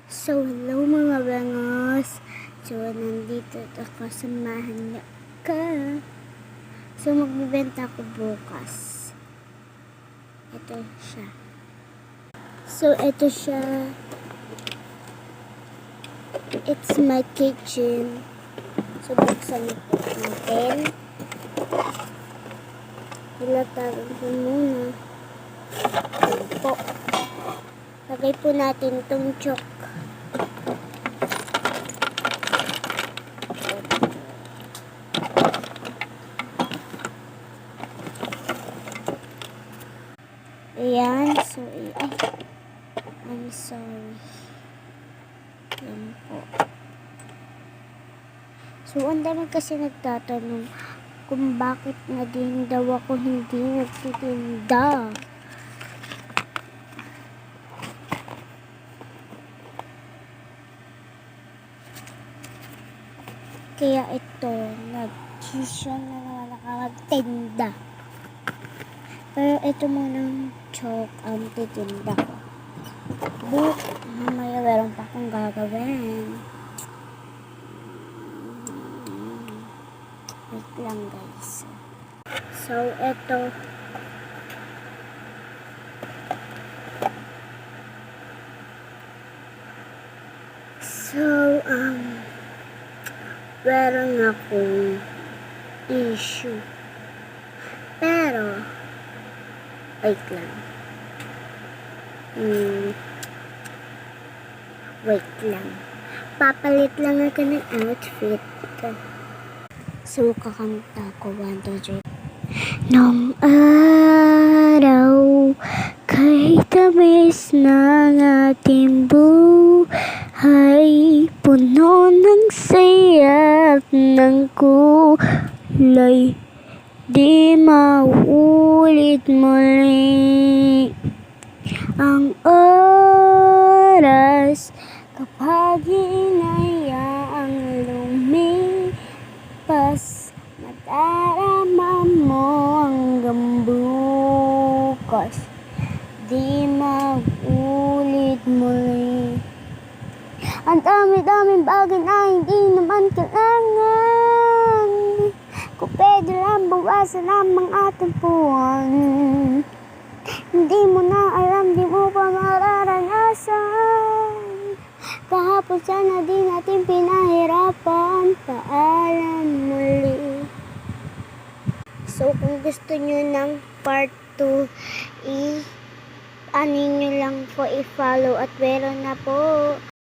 So, hello mga bangos. So, nandito ako, samahan niyo ka. So, magbibenta ako bukas. Ito siya. So, ito siya. It's my kitchen. So, buksan natin. Ilatagan ko muna. Po. Lagay po natin itong chok. Ayan. So, I'm sorry. Ayan po. So, ang dami kasi nagtatanong kung bakit na din daw ako hindi nagtitinda. Kaya ito, nag-tuition na naman nakapagtinda. Pero ito munang chok ang titinda ko. But, mamaya meron pa akong gagawin. Wait lang guys. So, ito. So, meron akong issue. Pero, wait lang. Wait lang. Papalit lang ako ng outfit. So, kakanta ko. 1, 2, 3. Nung araw, kay tamis ng ating buhay, puno ng saya at ng kulay, di maulit muli ang oras kapag hinayaang lumipas. Madarama mo hanggang bukas, di maulit muli. Ang dami-daming bagay na hindi naman kailangan. Kung pwede lang bawasan lamang ating puwan. Hindi mo na alam, di mo pa mararanasan. Kahapon sana di natin pinahirapan. Paalam muli. So kung gusto nyo ng part 2, nyo lang po i-follow at meron na po.